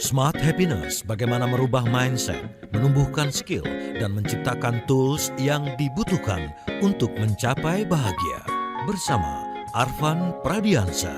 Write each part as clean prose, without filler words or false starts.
Smart Happiness, bagaimana merubah mindset, menumbuhkan skill, dan menciptakan tools yang dibutuhkan untuk mencapai bahagia. Bersama Arfan Pradiansa.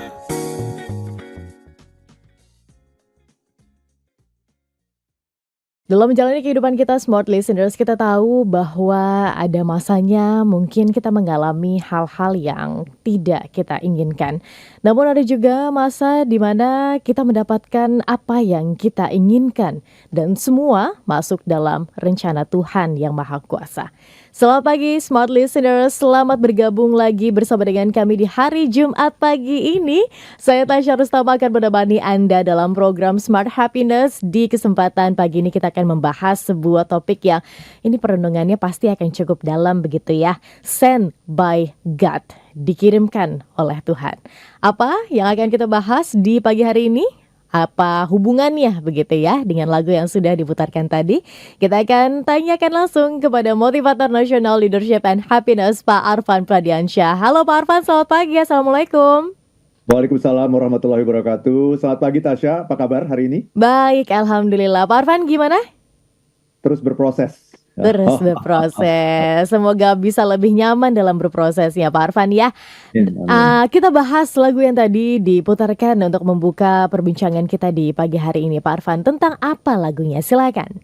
Dalam menjalani kehidupan kita, smart listeners, kita tahu bahwa ada masanya mungkin kita mengalami hal-hal yang tidak kita inginkan. Namun ada juga masa di mana kita mendapatkan apa yang kita inginkan. Dan semua masuk dalam rencana Tuhan yang Maha Kuasa. Selamat pagi smart listeners, selamat bergabung lagi bersama dengan kami di hari Jumat pagi ini. Saya Tasya Rustama akan menemani Anda dalam program Smart Happiness. Di kesempatan pagi ini kita akan membahas sebuah topik yang ini perenungannya pasti akan cukup dalam begitu ya. Sent by God, dikirimkan oleh Tuhan. Apa yang akan kita bahas di pagi hari ini? Apa hubungannya begitu ya dengan lagu yang sudah diputarkan tadi? Kita akan tanyakan langsung kepada motivator nasional leadership and happiness Pak Arfan Pradiansyah. Halo Pak Arfan, selamat pagi. Assalamualaikum. Waalaikumsalam warahmatullahi wabarakatuh. Selamat pagi Tasya, apa kabar hari ini? Baik, Alhamdulillah. Pak Arfan gimana? Terus berproses. Terus berproses. Semoga bisa lebih nyaman dalam berprosesnya Pak Arfan ya. Kita bahas lagu yang tadi diputarkan untuk membuka perbincangan kita di pagi hari ini Pak Arfan. Tentang apa lagunya? Silakan.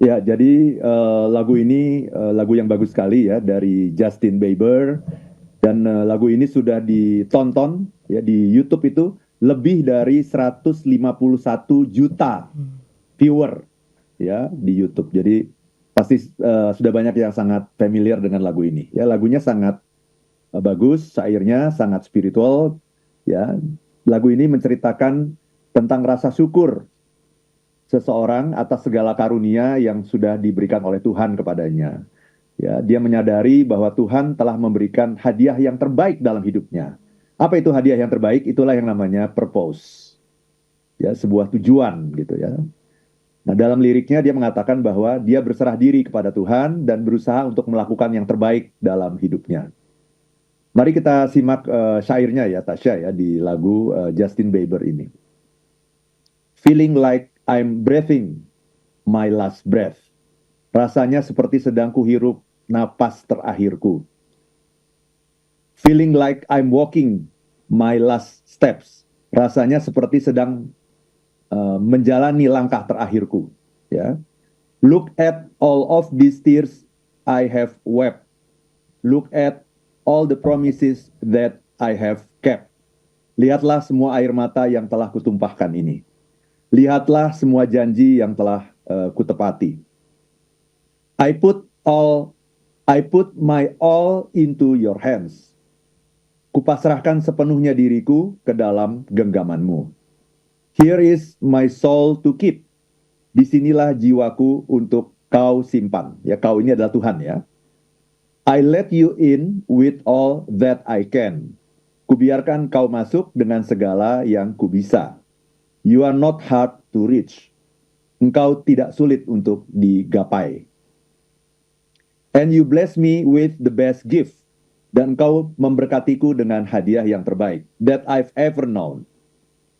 Ya, jadi lagu ini lagu yang bagus sekali ya dari Justin Bieber. Dan lagu ini sudah ditonton ya di YouTube itu lebih dari 151 juta viewer ya di YouTube. Jadi pasti sudah banyak yang sangat familiar dengan lagu ini. Ya, lagunya sangat bagus, syairnya sangat spiritual. Ya, lagu ini menceritakan tentang rasa syukur seseorang atas segala karunia yang sudah diberikan oleh Tuhan kepadanya. Ya, dia menyadari bahwa Tuhan telah memberikan hadiah yang terbaik dalam hidupnya. Apa itu hadiah yang terbaik? Itulah yang namanya purpose. Ya, sebuah tujuan gitu ya. Nah, dalam liriknya dia mengatakan bahwa dia berserah diri kepada Tuhan dan berusaha untuk melakukan yang terbaik dalam hidupnya. Mari kita simak syairnya ya Tasya ya di lagu Justin Bieber ini. Feeling like I'm breathing my last breath. Rasanya seperti sedang kuhirup napas terakhirku. Feeling like I'm walking my last steps. Rasanya seperti sedang menjalani langkah terakhirku. Ya. Look at all of these tears I have wept. Look at all the promises that I have kept. Lihatlah semua air mata yang telah kutumpahkan ini. Lihatlah semua janji yang telah kutepati. I put my all into your hands. Kupasrahkan sepenuhnya diriku ke dalam genggamanmu. Here is my soul to keep. Disinilah jiwaku untuk kau simpan. Ya, kau ini adalah Tuhan ya. I let you in with all that I can. Kubiarkan kau masuk dengan segala yang kubisa. You are not hard to reach. Engkau tidak sulit untuk digapai. And you bless me with the best gift. Dan engkau memberkatiku dengan hadiah yang terbaik that I've ever known.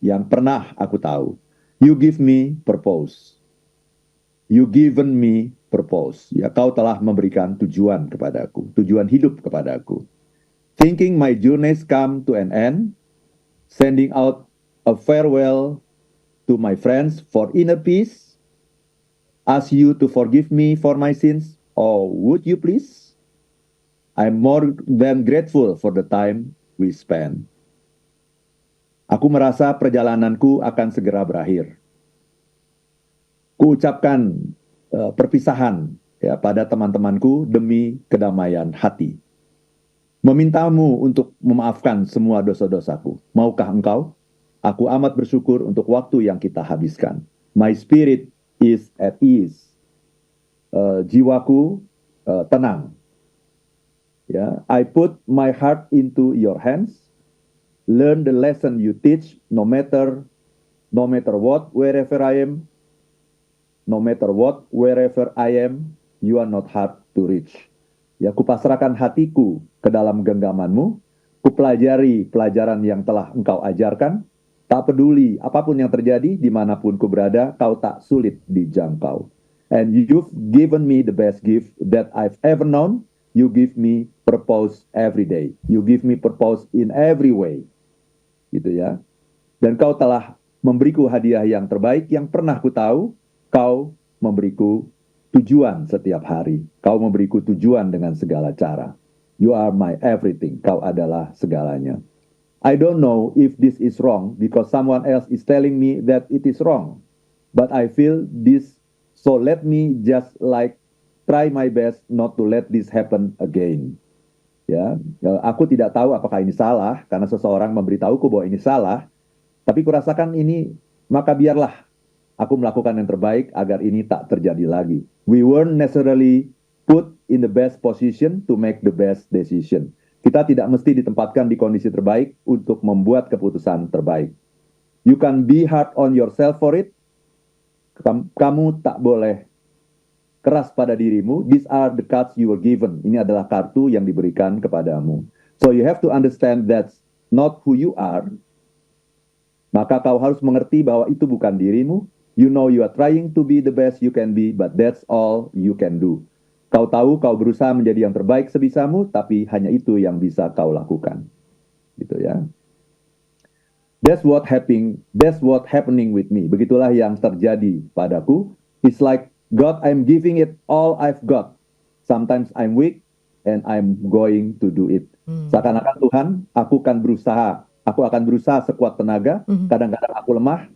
Yang pernah aku tahu. You give me purpose. You given me purpose. Ya, kau telah memberikan tujuan kepadaku. Tujuan hidup kepadaku. Thinking my journeys come to an end. Sending out a farewell to my friends for inner peace. Ask you to forgive me for my sins. Oh, would you please? I'm more than grateful for the time we spend. Aku merasa perjalananku akan segera berakhir. Kuucapkan perpisahan ya pada teman-temanku demi kedamaian hati. Memintamu untuk memaafkan semua dosa-dosaku. Maukah engkau? Aku amat bersyukur untuk waktu yang kita habiskan. My spirit is at ease. Jiwaku tenang. Ya, I put my heart into your hands. Learn the lesson you teach, no matter what, wherever I am. No matter what, wherever I am, you are not hard to reach. Ya, kupasrahkan hatiku ke dalam genggamanmu. Kupelajari pelajaran yang telah engkau ajarkan. Tak peduli apapun yang terjadi, dimanapun ku berada, kau tak sulit dijangkau. And you've given me the best gift that I've ever known. You give me purpose every day. You give me purpose in every way. Gitu ya. Dan kau telah memberiku hadiah yang terbaik yang pernah ku tahu. Kau memberiku tujuan setiap hari. Kau memberiku tujuan dengan segala cara. You are my everything. Kau adalah segalanya. I don't know if this is wrong because someone else is telling me that it is wrong. But I feel this, so let me just try my best not to let this happen again. Ya, aku tidak tahu apakah ini salah karena seseorang memberitahuku bahwa ini salah, tapi kurasakan ini, maka biarlah aku melakukan yang terbaik agar ini tak terjadi lagi. We weren't necessarily put in the best position to make the best decision. Kita tidak mesti ditempatkan di kondisi terbaik untuk membuat keputusan terbaik. You can be hard on yourself for it. Kamu tak boleh keras pada dirimu. These are the cards you were given. Ini adalah kartu yang diberikan kepadamu. So you have to understand that's not who you are. Maka kau harus mengerti bahwa itu bukan dirimu. You know you are trying to be the best you can be, but that's all you can do. Kau tahu kau berusaha menjadi yang terbaik sebisamu, tapi hanya itu yang bisa kau lakukan. Gitu ya. That's what happening with me. Begitulah yang terjadi padaku. It's like, God, I'm giving it all I've got. Sometimes I'm weak and I'm going to do it. Seakan-akan Tuhan, aku akan berusaha sekuat tenaga. Kadang-kadang aku lemah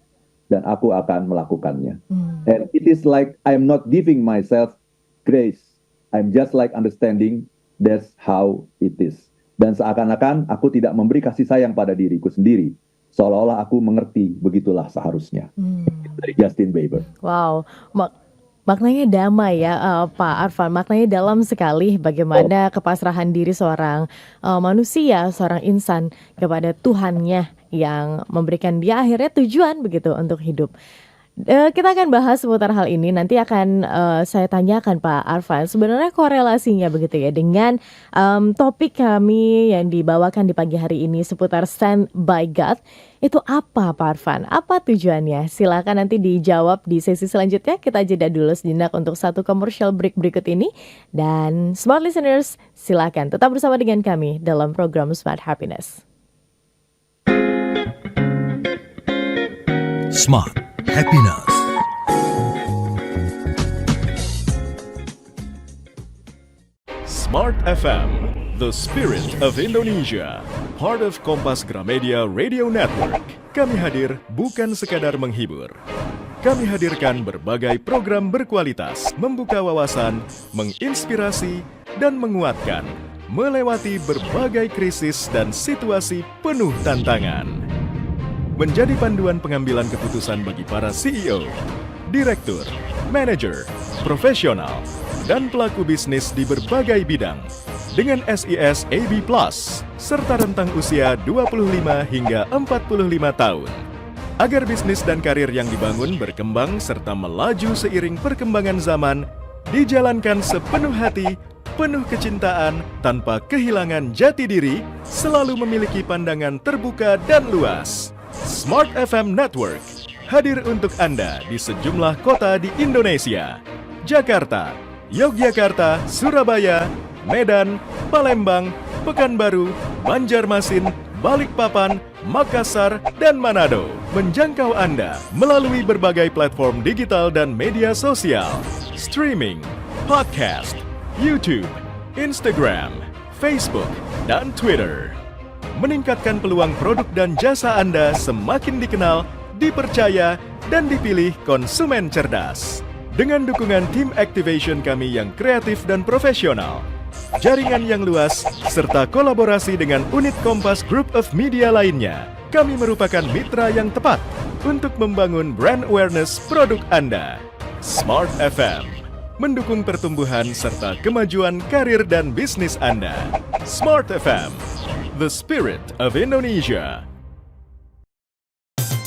dan aku akan melakukannya. And it is like I'm not giving myself grace. I'm just like understanding that's how it is. Dan seakan-akan aku tidak memberi kasih sayang pada diriku sendiri. Seolah-olah aku mengerti begitulah seharusnya. Dari Justin Bieber. Wow, maknanya damai ya Pak Arfan. Maknanya dalam sekali bagaimana kepasrahan diri seorang manusia, seorang insan kepada Tuhannya yang memberikan dia akhirnya tujuan begitu untuk hidup. Kita akan bahas seputar hal ini. Nanti akan saya tanyakan Pak Arfan, sebenarnya korelasinya begitu ya dengan topik kami yang dibawakan di pagi hari ini seputar Stand by God. Itu apa Pak Arfan? Apa tujuannya? Silakan nanti dijawab di sesi selanjutnya. Kita jeda dulu sejenak untuk satu commercial break berikut ini. Dan Smart Listeners, silakan tetap bersama dengan kami dalam program Smart Happiness. Smart Happiness. Smart FM, the spirit of Indonesia, part of Kompas Gramedia Radio Network. Kami hadir bukan sekadar menghibur. Kami hadirkan berbagai program berkualitas, membuka wawasan, menginspirasi, dan menguatkan, melewati berbagai krisis dan situasi penuh tantangan. Menjadi panduan pengambilan keputusan bagi para CEO, direktur, manajer, profesional, dan pelaku bisnis di berbagai bidang dengan SIS AB+, serta rentang usia 25 hingga 45 tahun. Agar bisnis dan karir yang dibangun berkembang serta melaju seiring perkembangan zaman, dijalankan sepenuh hati, penuh kecintaan, tanpa kehilangan jati diri, selalu memiliki pandangan terbuka dan luas. Smart FM Network hadir untuk Anda di sejumlah kota di Indonesia. Jakarta, Yogyakarta, Surabaya, Medan, Palembang, Pekanbaru, Banjarmasin, Balikpapan, Makassar, dan Manado. Menjangkau Anda melalui berbagai platform digital dan media sosial, streaming, podcast, YouTube, Instagram, Facebook, dan Twitter. Meningkatkan peluang produk dan jasa Anda semakin dikenal, dipercaya, dan dipilih konsumen cerdas. Dengan dukungan tim activation kami yang kreatif dan profesional, jaringan yang luas, serta kolaborasi dengan unit Kompas Group of Media lainnya, kami merupakan mitra yang tepat untuk membangun brand awareness produk Anda. Smart FM, mendukung pertumbuhan serta kemajuan karir dan bisnis Anda. Smart FM, the spirit of Indonesia.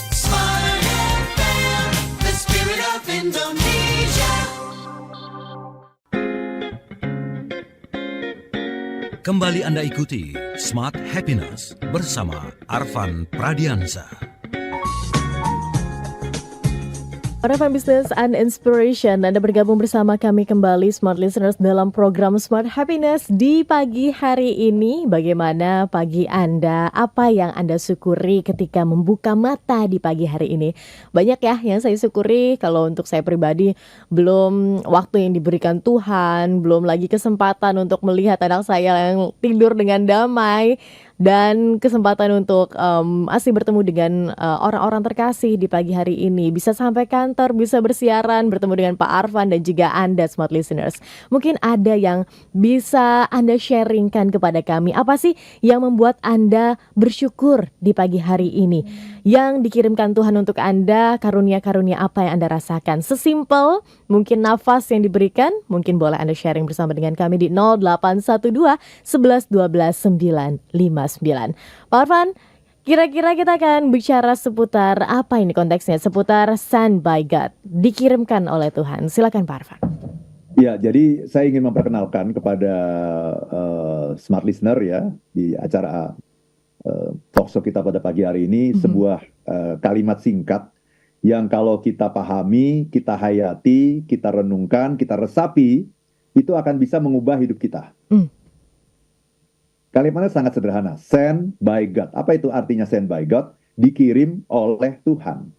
Smart FM, the spirit of Indonesia. Kembali Anda ikuti Smart Happiness bersama Arfan Pradiansa. Para fan business and inspiration, Anda bergabung bersama kami kembali Smart Listeners dalam program Smart Happiness di pagi hari ini. Bagaimana pagi Anda? Apa yang Anda syukuri ketika membuka mata di pagi hari ini? Banyak ya yang saya syukuri. Kalau untuk saya pribadi, belum waktu yang diberikan Tuhan, belum lagi kesempatan untuk melihat anak saya yang tidur dengan damai, dan kesempatan untuk masih bertemu dengan orang-orang terkasih di pagi hari ini. Bisa sampai kantor, bisa bersiaran, bertemu dengan Pak Arfan dan juga Anda Smart Listeners. Mungkin ada yang bisa Anda sharingkan kepada kami. Apa sih yang membuat Anda bersyukur di pagi hari ini? Yang dikirimkan Tuhan untuk Anda, karunia-karunia apa yang Anda rasakan? Sesimpel mungkin nafas yang diberikan, mungkin boleh Anda sharing bersama dengan kami di 0812 11 12 959. Pak Arfan, kira-kira kita akan bicara seputar apa ini konteksnya? Seputar Sent by God, dikirimkan oleh Tuhan. Silakan Pak Arfan. Ya, jadi saya ingin memperkenalkan kepada smart listener ya di acara talkshow kita pada pagi hari ini sebuah kalimat singkat yang kalau kita pahami, kita hayati, kita renungkan, kita resapi, itu akan bisa mengubah hidup kita. Kalimatnya sangat sederhana, sent by God. Apa itu artinya sent by God? Dikirim oleh Tuhan.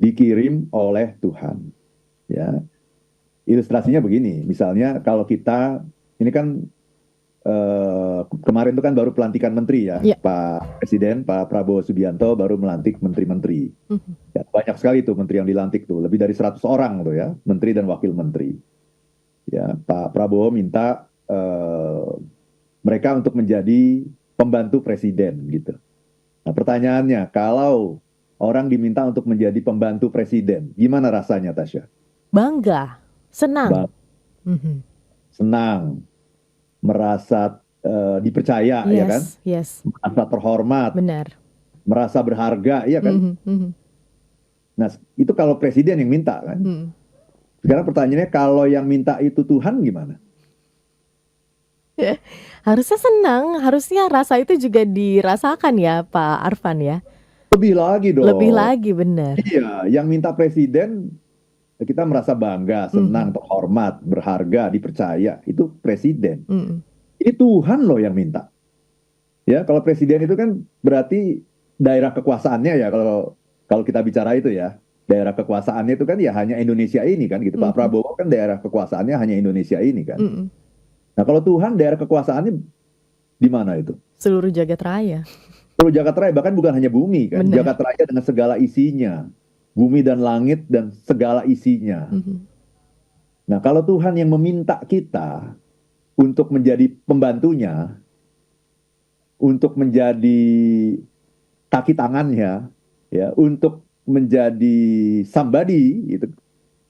Dikirim oleh Tuhan. Ya, ilustrasinya begini, misalnya kalau kita, ini kan kemarin itu kan baru pelantikan menteri ya, Pak Presiden, Pak Prabowo Subianto baru melantik menteri-menteri. Ya, banyak sekali tuh menteri yang dilantik tuh, lebih dari 100 orang tuh ya, menteri dan wakil menteri. Ya, Pak Prabowo minta mereka untuk menjadi pembantu presiden gitu. Nah, pertanyaannya, kalau orang diminta untuk menjadi pembantu presiden, gimana rasanya, Tasya? Bangga, senang. Senang, merasa dipercaya, ya kan? Yes. Merasa terhormat, Benar. merasa berharga, ya kan? Nah, itu kalau presiden yang minta kan. Sekarang pertanyaannya, kalau yang minta itu Tuhan gimana? Harusnya senang, harusnya rasa itu juga dirasakan ya Pak Arfan ya. Lebih lagi dong. Lebih lagi, benar. Iya, yang minta presiden kita merasa bangga, senang, terhormat, berharga, dipercaya. Itu presiden. Ini Tuhan loh yang minta. Ya, kalau presiden itu kan berarti daerah kekuasaannya ya, kalau kita bicara itu ya, daerah kekuasaannya itu kan ya hanya Indonesia ini kan gitu. Pak Prabowo kan daerah kekuasaannya hanya Indonesia ini kan. Nah, kalau Tuhan daerah kekuasaannya di mana itu? Seluruh jagat raya. Seluruh jagat raya, bahkan bukan hanya bumi kan. Benar. Jagat raya dengan segala isinya. Bumi dan langit dan segala isinya. Nah, kalau Tuhan yang meminta kita untuk menjadi pembantunya, untuk menjadi kaki tangannya, ya, untuk menjadi somebody,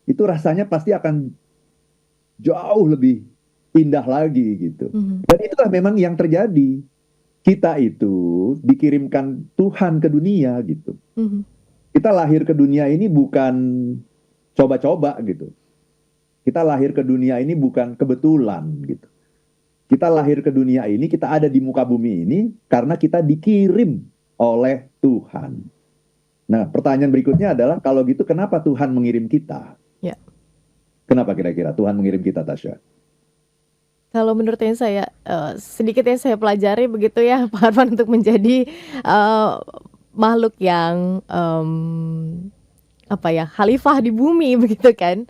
itu rasanya pasti akan jauh lebih indah lagi gitu. Dan itulah memang yang terjadi. Kita itu dikirimkan Tuhan ke dunia gitu. Kita lahir ke dunia ini bukan coba-coba gitu. Kita lahir ke dunia ini bukan kebetulan gitu. Kita lahir ke dunia ini, kita ada di muka bumi ini karena kita dikirim oleh Tuhan. Nah, pertanyaan berikutnya adalah, kalau gitu kenapa Tuhan mengirim kita? Ya. Kenapa kira-kira Tuhan mengirim kita, Tasya? Kalau menurut yang saya, sedikit yang saya pelajari begitu ya Pak Arfan, untuk menjadi makhluk yang khalifah di bumi begitu kan,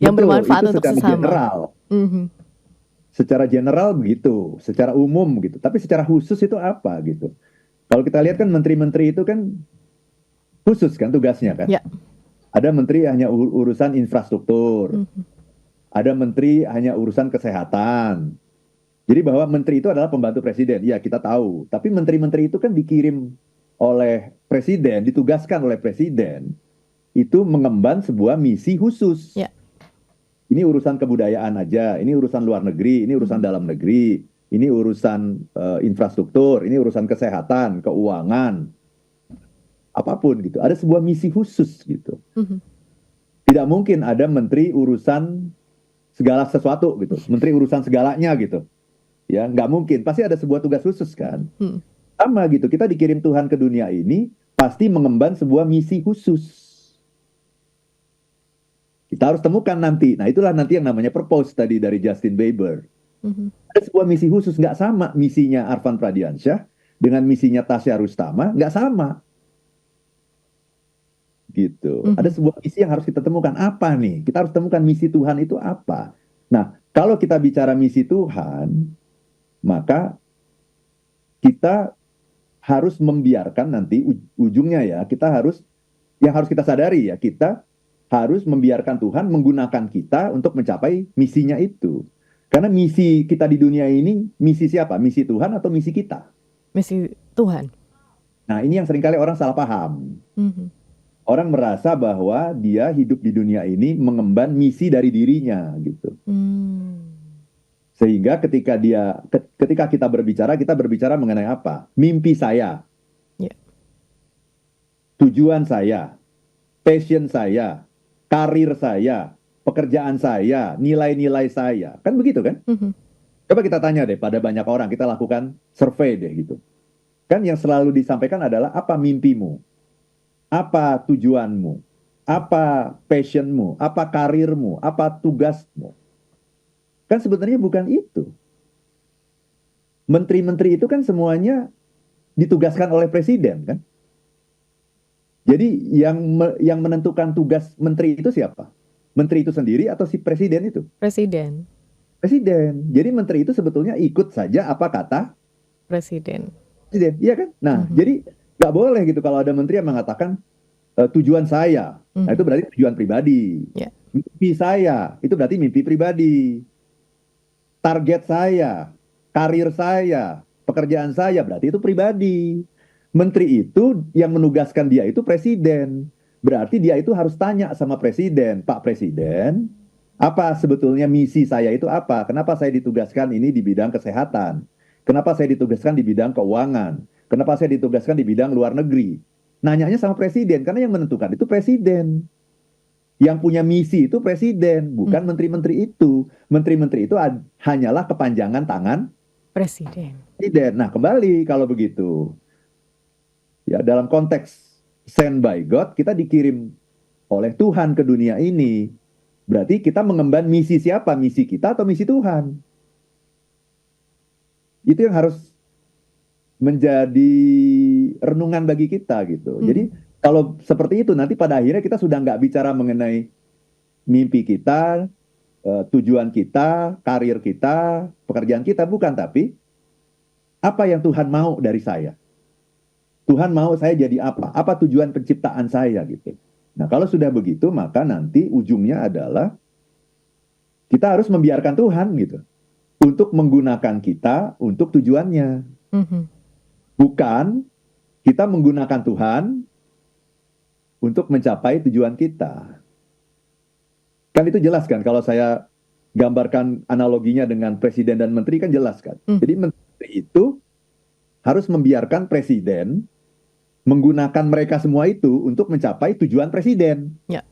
yang Betul, bermanfaat itu untuk secara sesama. general. Secara general begitu, secara umum gitu. Tapi secara khusus itu apa gitu? Kalau kita lihat kan menteri-menteri itu kan khusus kan tugasnya kan. Ya. Ada menteri hanya urusan infrastruktur. Ada menteri hanya urusan kesehatan. Jadi bahwa menteri itu adalah pembantu presiden. Ya, kita tahu. Tapi menteri-menteri itu kan dikirim oleh presiden, ditugaskan oleh presiden, itu mengemban sebuah misi khusus. Ya. Ini urusan kebudayaan aja, ini urusan luar negeri, ini urusan dalam negeri, ini urusan infrastruktur, ini urusan kesehatan, keuangan, apapun gitu. Ada sebuah misi khusus gitu. Tidak mungkin ada menteri urusan segala sesuatu gitu, menteri urusan segalanya gitu. Ya, nggak mungkin. Pasti ada sebuah tugas khusus kan. Sama gitu. Kita dikirim Tuhan ke dunia ini pasti mengemban sebuah misi khusus. Kita harus temukan nanti. Nah, itulah nanti yang namanya purpose tadi dari Justin Bieber. Mhm. Ada sebuah misi khusus, nggak sama misinya Arfan Pradiansyah dengan misinya Tasya Rustama, nggak sama. Gitu. Mhm. Ada sebuah misi yang harus kita temukan. Apa nih? Kita harus temukan misi Tuhan itu apa. Nah, kalau kita bicara misi Tuhan, maka kita harus membiarkan nanti ujungnya ya, yang harus kita sadari ya, kita harus membiarkan Tuhan menggunakan kita untuk mencapai misinya itu. Karena misi kita di dunia ini, misi siapa? Misi Tuhan atau misi kita? Misi Tuhan. Nah, ini yang seringkali orang salah paham. Mhm. Orang merasa bahwa dia hidup di dunia ini mengemban misi dari dirinya gitu. Sehingga ketika kita berbicara mengenai apa? Mimpi saya, Ya. tujuan saya, passion saya, karir saya, pekerjaan saya, nilai-nilai saya. Kan begitu kan? Mhm. Coba kita tanya deh pada banyak orang, kita lakukan survei deh gitu. Kan yang selalu disampaikan adalah apa mimpimu? Apa tujuanmu? Apa passionmu? Apa karirmu? Apa tugasmu? Kan sebenarnya bukan itu. Menteri-menteri itu kan semuanya ditugaskan oleh presiden kan? Jadi yang menentukan tugas menteri itu siapa? Menteri itu sendiri atau si presiden itu? Presiden. Presiden. Jadi menteri itu sebetulnya ikut saja apa kata Presiden. presiden, iya kan? Nah, jadi nggak boleh gitu kalau ada menteri yang mengatakan tujuan saya. Nah, itu berarti tujuan pribadi. Ya. Mimpi saya, itu berarti mimpi pribadi. Target saya, karir saya, pekerjaan saya, berarti itu pribadi. Menteri itu yang menugaskan dia itu presiden. Berarti dia itu harus tanya sama presiden, Pak Presiden, apa sebetulnya misi saya itu apa? Kenapa saya ditugaskan ini di bidang kesehatan? Kenapa saya ditugaskan di bidang keuangan? Kenapa saya ditugaskan di bidang luar negeri? Nanyanya sama presiden, karena yang menentukan itu presiden. Yang punya misi itu presiden, bukan menteri-menteri itu. Menteri-menteri itu hanyalah kepanjangan tangan Presiden. presiden. Nah, kembali kalau begitu. Ya, dalam konteks sent by God, kita dikirim oleh Tuhan ke dunia ini. Berarti kita mengemban misi siapa? Misi kita atau misi Tuhan? Itu yang harus menjadi renungan bagi kita gitu. Jadi kalau seperti itu nanti pada akhirnya kita sudah nggak bicara mengenai mimpi kita, tujuan kita, karir kita, pekerjaan kita, bukan. Tapi apa yang Tuhan mau dari saya? Tuhan mau saya jadi apa? Apa tujuan penciptaan saya gitu. Nah, kalau sudah begitu, maka nanti ujungnya adalah kita harus membiarkan Tuhan gitu untuk menggunakan kita untuk tujuannya. Bukan kita menggunakan Tuhan untuk mencapai tujuan kita. Kan itu jelas kan kalau saya gambarkan analoginya dengan presiden dan menteri kan jelas kan. Jadi menteri itu harus membiarkan presiden menggunakan mereka semua itu untuk mencapai tujuan presiden. Ya.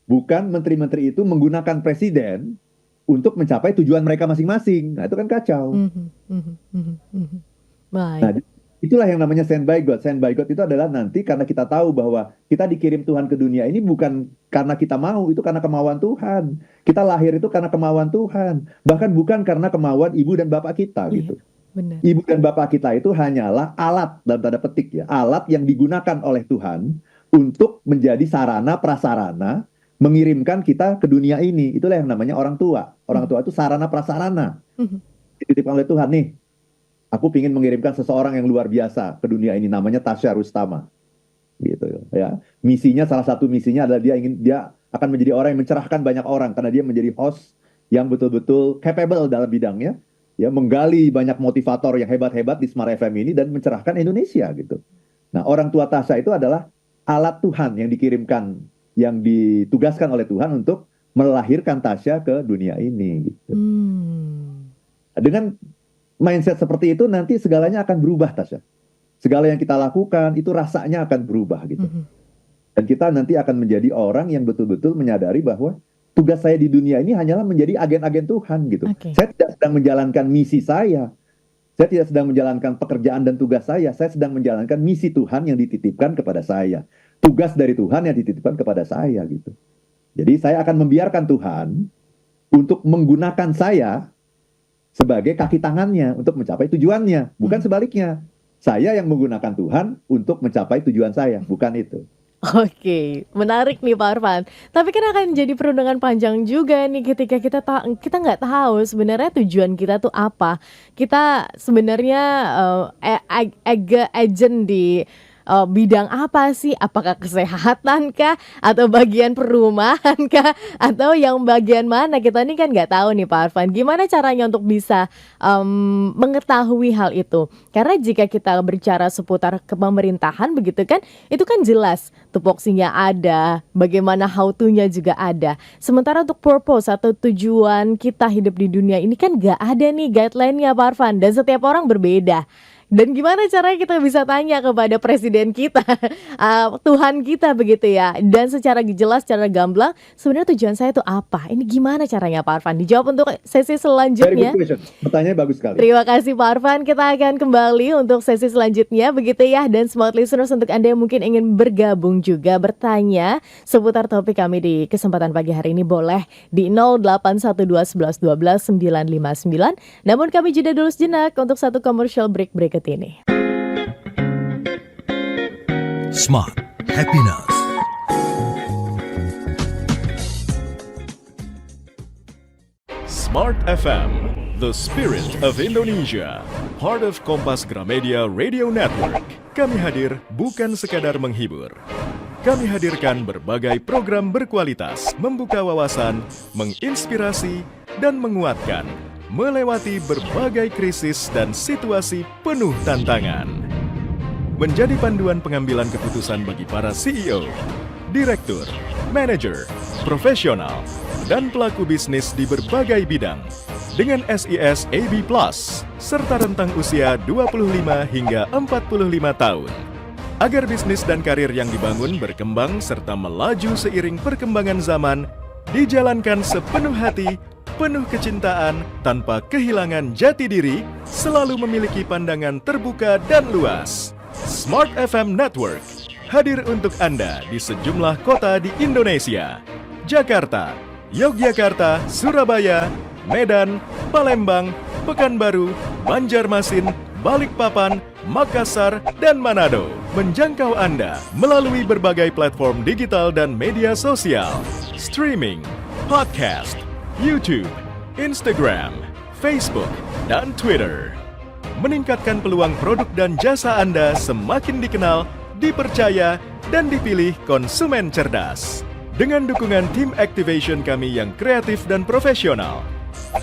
Bukan menteri-menteri itu menggunakan presiden untuk mencapai tujuan mereka masing-masing. Nah, itu kan kacau. Baik. Nah, itulah yang namanya sent by God. Sent by God itu adalah nanti karena kita tahu bahwa kita dikirim Tuhan ke dunia ini bukan karena kita mau, itu karena kemauan Tuhan. Kita lahir itu karena kemauan Tuhan. Bahkan bukan karena kemauan ibu dan bapak kita gitu. Benar. Ibu dan bapak kita itu hanyalah alat, dalam tanda petik ya, alat yang digunakan oleh Tuhan untuk menjadi sarana prasarana mengirimkan kita ke dunia ini. Itulah yang namanya orang tua. Orang tua itu sarana prasarana. Dititipkan oleh Tuhan nih. Aku ingin mengirimkan seseorang yang luar biasa ke dunia ini, namanya Tasya Rustama. Gitu ya. Misinya, salah satu misinya adalah dia akan menjadi orang yang mencerahkan banyak orang karena dia menjadi host yang betul-betul capable dalam bidangnya. Ya, menggali banyak motivator yang hebat-hebat di Smart FM ini dan mencerahkan Indonesia gitu. Nah, orang tua Tasya itu adalah alat Tuhan yang dikirimkan, yang ditugaskan oleh Tuhan untuk melahirkan Tasya ke dunia ini gitu. Dengan mindset seperti itu nanti segalanya akan berubah, Tasya. Segala yang kita lakukan itu rasanya akan berubah gitu. Dan kita nanti akan menjadi orang yang betul-betul menyadari bahwa tugas saya di dunia ini hanyalah menjadi agen-agen Tuhan gitu. Saya tidak sedang menjalankan misi saya. Saya tidak sedang menjalankan pekerjaan dan tugas saya. Saya sedang menjalankan misi Tuhan yang dititipkan kepada saya. Tugas dari Tuhan yang dititipkan kepada saya gitu. Jadi saya akan membiarkan Tuhan untuk menggunakan saya sebagai kaki tangannya untuk mencapai tujuannya, bukan sebaliknya. Saya yang menggunakan Tuhan untuk mencapai tujuan saya, bukan itu. Oke, menarik nih Pak Arfan. Tapi kan akan jadi perundungan panjang juga nih ketika kita nggak tahu sebenarnya tujuan kita tuh apa. Kita sebenarnya agent di bidang apa sih? Apakah kesehatan kah? Atau bagian perumahan kah? Atau yang bagian mana? Kita ini kan nggak tahu nih Pak Arfan. Gimana caranya untuk bisa mengetahui hal itu? Karena jika kita berbicara seputar kepemerintahan begitu kan, itu kan jelas tupoksinya ada, bagaimana how to-nya juga ada. Sementara untuk purpose atau tujuan kita hidup di dunia ini kan nggak ada nih guideline-nya Pak Arfan. Dan setiap orang berbeda. Dan gimana caranya kita bisa tanya kepada presiden kita, Tuhan kita begitu ya. Dan secara jelas, secara gamblang, sebenarnya tujuan saya itu apa? Ini gimana caranya Pak Arfan? Dijawab untuk sesi Very selanjutnya. good question. Pertanyaannya bagus sekali. Terima kasih Pak Arfan. Kita akan kembali untuk sesi selanjutnya begitu ya. Dan smart listeners, untuk Anda yang mungkin ingin bergabung juga bertanya seputar topik kami di kesempatan pagi hari ini, boleh di 0812 11 12 959. Namun kami jeda dulu sejenak untuk satu commercial break berikut ini. Smart Happiness. Smart FM, the spirit of Indonesia, part of Kompas Gramedia Radio Network. Kami hadir bukan sekadar menghibur. Kami hadirkan berbagai program berkualitas, membuka wawasan, menginspirasi, dan menguatkan, melewati berbagai krisis dan situasi penuh tantangan. Menjadi panduan pengambilan keputusan bagi para CEO, direktur, manajer, profesional, dan pelaku bisnis di berbagai bidang dengan SIS AB Plus serta rentang usia 25 hingga 45 tahun. Agar bisnis dan karir yang dibangun berkembang serta melaju seiring perkembangan zaman, dijalankan sepenuh hati, penuh kecintaan, tanpa kehilangan jati diri, selalu memiliki pandangan terbuka dan luas. Smart FM Network hadir untuk Anda di sejumlah kota di Indonesia. Jakarta, Yogyakarta, Surabaya, Medan, Palembang, Pekanbaru, Banjarmasin, Balikpapan, Makassar, dan Manado. Menjangkau Anda melalui berbagai platform digital dan media sosial, streaming, podcast, YouTube, Instagram, Facebook, dan Twitter. Meningkatkan peluang produk dan jasa Anda semakin dikenal, dipercaya, dan dipilih konsumen cerdas. Dengan dukungan tim activation kami yang kreatif dan profesional,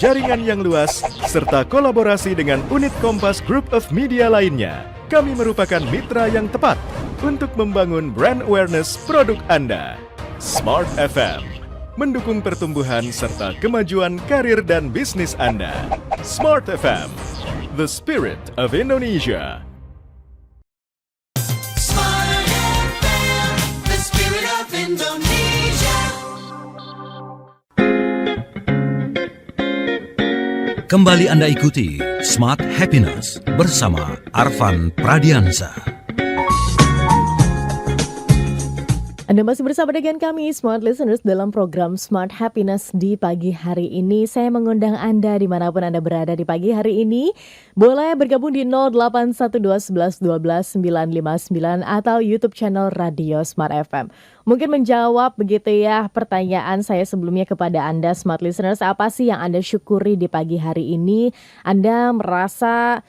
jaringan yang luas, serta kolaborasi dengan unit Kompas Group of Media lainnya, kami merupakan mitra yang tepat untuk membangun brand awareness produk Anda. Smart FM mendukung pertumbuhan serta kemajuan karir dan bisnis Anda. Smart FM, the spirit of Indonesia. Smart FM, the spirit of Indonesia. Kembali Anda ikuti Smart Happiness bersama Arfan Pradiansa. Anda masih bersama dengan kami Smart Listeners dalam program Smart Happiness di pagi hari ini. Saya mengundang Anda dimanapun Anda berada di pagi hari ini. Boleh bergabung di 0812 11 12 959 atau YouTube channel Radio Smart FM. Mungkin menjawab begitu ya pertanyaan saya sebelumnya kepada Anda Smart Listeners. Apa sih yang Anda syukuri di pagi hari ini? Anda merasa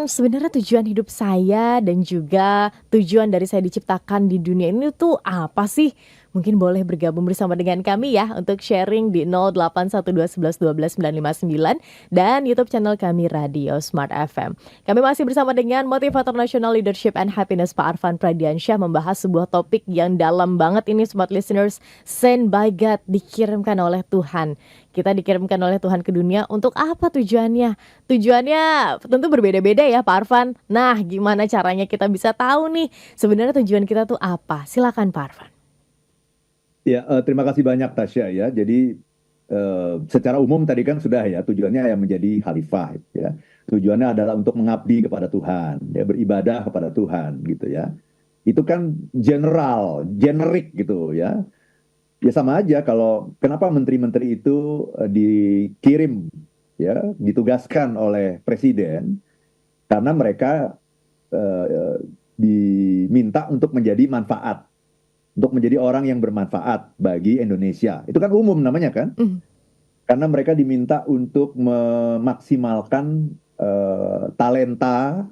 sebenarnya tujuan hidup saya dan juga tujuan dari saya diciptakan di dunia ini tuh apa sih? Mungkin boleh bergabung bersama dengan kami ya untuk sharing di 0812 11 12 959 dan YouTube channel kami Radio Smart FM. Kami masih bersama dengan motivator nasional leadership and happiness Pak Arfan Pradiansyah membahas sebuah topik yang dalam banget ini Smart Listeners, sent by God, dikirimkan oleh Tuhan. Kita dikirimkan oleh Tuhan ke dunia untuk apa tujuannya? Tujuannya tentu berbeda-beda ya Pak Arfan. Nah, gimana caranya kita bisa tahu nih sebenarnya tujuan kita tuh apa? Silakan Pak Arfan. Ya, terima kasih banyak Tasya ya. Jadi secara umum tadi kan sudah ya, tujuannya yang menjadi khalifah ya. Tujuannya adalah untuk mengabdi kepada Tuhan, ya, beribadah kepada Tuhan gitu ya. Itu kan general, generik gitu ya. Ya sama aja kalau kenapa menteri-menteri itu dikirim, ya, ditugaskan oleh presiden karena mereka eh, diminta untuk menjadi manfaat, untuk menjadi orang yang bermanfaat bagi Indonesia. Itu kan umum namanya kan? Mhm. Karena mereka diminta untuk memaksimalkan talenta,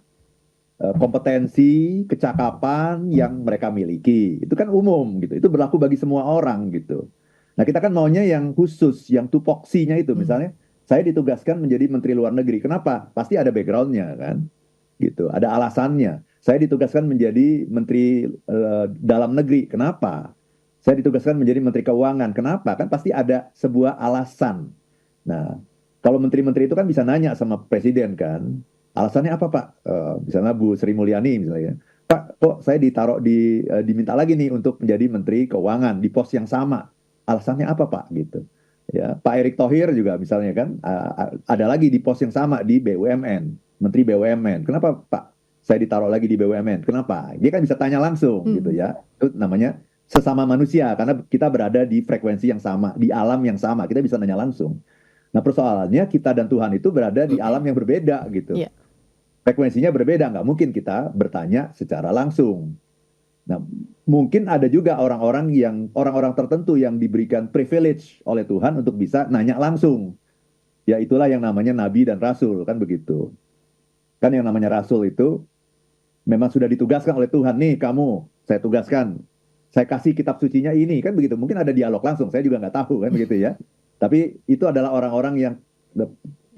kompetensi, kecakapan yang mereka miliki. Itu kan umum gitu. Itu berlaku bagi semua orang gitu. Nah, kita kan maunya yang khusus, yang tupoksinya itu. Misalnya, saya ditugaskan menjadi Menteri Luar Negeri. Kenapa? Pasti ada background-nya kan. Gitu. Ada alasannya. Saya ditugaskan menjadi Menteri Dalam Negeri. Kenapa? Saya ditugaskan menjadi Menteri Keuangan. Kenapa? Kan pasti ada sebuah alasan. Nah, kalau menteri-menteri itu kan bisa nanya sama presiden kan, alasannya apa Pak? Misalnya Bu Sri Mulyani misalnya, Pak, kok saya diminta lagi nih untuk menjadi Menteri Keuangan di pos yang sama? Alasannya apa Pak? Gitu. Ya, Pak Erick Thohir juga misalnya kan, ada lagi di pos yang sama di BUMN, Menteri BUMN. Kenapa Pak? Saya ditaruh lagi di BUMN. Kenapa? Dia kan bisa tanya langsung gitu ya. Itu namanya sesama manusia karena kita berada di frekuensi yang sama, di alam yang sama. Kita bisa nanya langsung. Nah, persoalannya kita dan Tuhan itu berada di alam yang berbeda gitu. Iya. Frekuensinya berbeda, nggak mungkin kita bertanya secara langsung. Nah, mungkin ada juga orang-orang tertentu yang diberikan privilege oleh Tuhan untuk bisa nanya langsung. Ya itulah yang namanya nabi dan rasul, kan begitu. Kan yang namanya rasul itu memang sudah ditugaskan oleh Tuhan, nih kamu, saya tugaskan. Saya kasih kitab sucinya ini, kan begitu. Mungkin ada dialog langsung, saya juga nggak tahu kan begitu ya. Tapi itu adalah orang-orang yang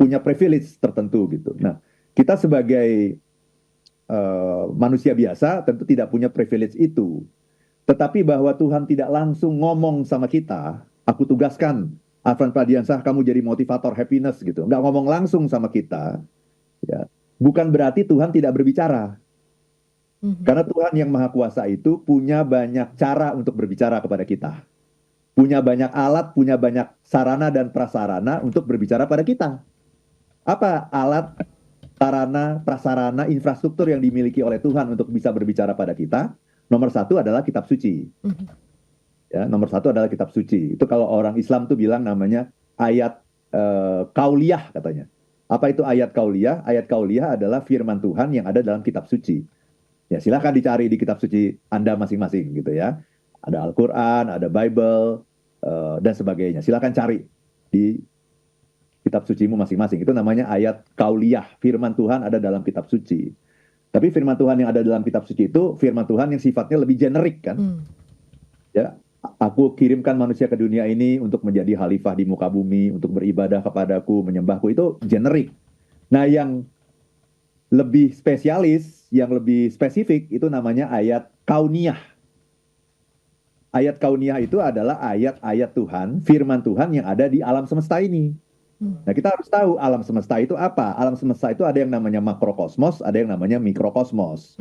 punya privilege tertentu gitu. Nah, kita sebagai manusia biasa tentu tidak punya privilege itu. Tetapi bahwa Tuhan tidak langsung ngomong sama kita, aku tugaskan Arfan Pradiansah kamu jadi motivator happiness gitu. Nggak ngomong langsung sama kita, ya. Bukan berarti Tuhan tidak berbicara. Karena Tuhan yang Maha Kuasa itu punya banyak cara untuk berbicara kepada kita. Punya banyak alat, punya banyak sarana dan prasarana untuk berbicara pada kita. Apa alat, sarana, prasarana, infrastruktur yang dimiliki oleh Tuhan untuk bisa berbicara pada kita? Nomor satu adalah kitab suci. Ya, nomor satu adalah kitab suci. Itu kalau orang Islam tuh bilang namanya ayat kauliyah katanya. Apa itu ayat kauliyah? Ayat kauliyah adalah firman Tuhan yang ada dalam kitab suci. Ya, silakan dicari di kitab suci Anda masing-masing gitu ya. Ada Al-Quran, ada Bible, dan sebagainya. Silakan cari di kitab sucimu masing-masing. Itu namanya ayat kauliyah. Firman Tuhan ada dalam kitab suci. Tapi firman Tuhan yang ada dalam kitab suci itu firman Tuhan yang sifatnya lebih generik kan. Ya, aku kirimkan manusia ke dunia ini untuk menjadi khalifah di muka bumi, untuk beribadah kepadaku, menyembahku. Itu generik. Nah, yang lebih spesialis, yang lebih spesifik, itu namanya ayat kauniyah. Ayat kauniyah itu adalah ayat-ayat Tuhan, firman Tuhan yang ada di alam semesta ini. Nah, kita harus tahu alam semesta itu apa. Alam semesta itu ada yang namanya makrokosmos, ada yang namanya mikrokosmos.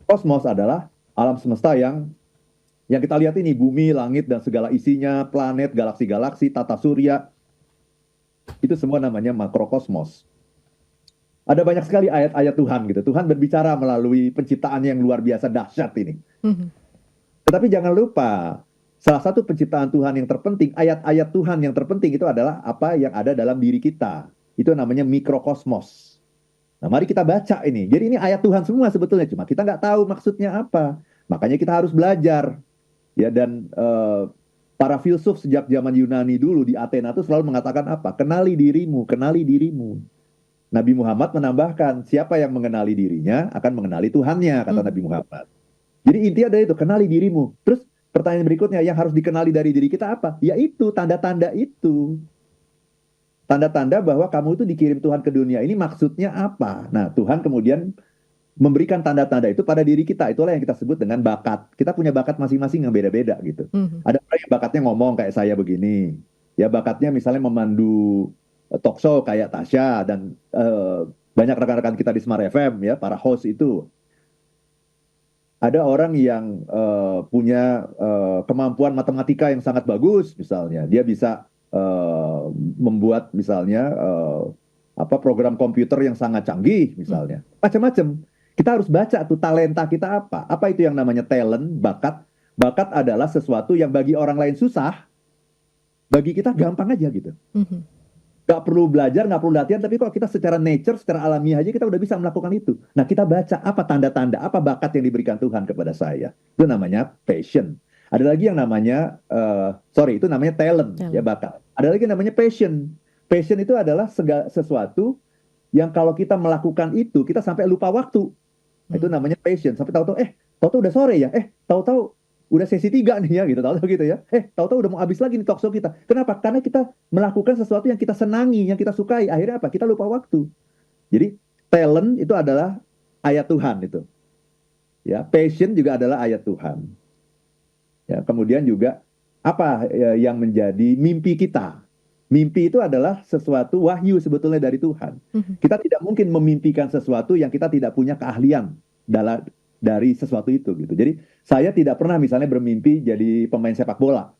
Kosmos adalah alam semesta yang kita lihat ini, bumi, langit, dan segala isinya, planet, galaksi-galaksi, tata surya. Itu semua namanya makrokosmos. Ada banyak sekali ayat-ayat Tuhan gitu. Tuhan berbicara melalui penciptaan yang luar biasa dahsyat ini. Tetapi jangan lupa, salah satu penciptaan Tuhan yang terpenting, ayat-ayat Tuhan yang terpenting itu adalah apa yang ada dalam diri kita. Itu namanya mikrokosmos. Nah, mari kita baca ini. Jadi ini ayat Tuhan semua sebetulnya, cuma kita nggak tahu maksudnya apa. Makanya kita harus belajar. Ya, dan para filsuf sejak zaman Yunani dulu di Athena itu selalu mengatakan apa? Kenali dirimu, kenali dirimu. Nabi Muhammad menambahkan, siapa yang mengenali dirinya akan mengenali Tuhannya, kata Nabi Muhammad. Jadi intinya dari itu, kenali dirimu. Terus pertanyaan berikutnya, yang harus dikenali dari diri kita apa? Yaitu tanda-tanda itu. Tanda-tanda bahwa kamu itu dikirim Tuhan ke dunia ini maksudnya apa? Nah, Tuhan kemudian memberikan tanda-tanda itu pada diri kita. Itulah yang kita sebut dengan bakat. Kita punya bakat masing-masing yang beda-beda gitu. Ada orang yang bakatnya ngomong kayak saya begini. Ya, bakatnya misalnya memandu talk show kayak Tasya dan banyak rekan-rekan kita di Smart FM ya, para host itu. Ada orang yang punya kemampuan matematika yang sangat bagus misalnya. Dia bisa membuat misalnya program komputer yang sangat canggih misalnya. Macam-macam. Kita harus baca tuh talenta kita apa. Apa itu yang namanya talent, bakat. Bakat adalah sesuatu yang bagi orang lain susah, bagi kita gampang aja gitu. Gak perlu belajar, gak perlu latihan, tapi kok kita secara nature, secara alamiah aja kita udah bisa melakukan itu. Nah, kita baca apa tanda-tanda, apa bakat yang diberikan Tuhan kepada saya. Itu namanya passion. Ada lagi yang namanya, itu namanya talent, ya bakat. Ada lagi yang namanya passion. Passion itu adalah sesuatu yang kalau kita melakukan itu, kita sampai lupa waktu. Itu namanya passion. Sampai tahu-tahu udah sore ya, tahu-tahu udah sesi 3 nih ya, gitu, tahu-tahu gitu ya. Tahu-tahu udah mau habis lagi nih talkshow kita. Kenapa? Karena kita melakukan sesuatu yang kita senangi, yang kita sukai. Akhirnya apa? Kita lupa waktu. Jadi talent itu adalah ayat Tuhan itu. Ya, passion juga adalah ayat Tuhan. Ya, kemudian juga apa yang menjadi mimpi kita? Mimpi itu adalah sesuatu wahyu sebetulnya dari Tuhan. Kita tidak mungkin memimpikan sesuatu yang kita tidak punya keahlian dari sesuatu itu gitu. Jadi saya tidak pernah misalnya bermimpi jadi pemain sepak bola.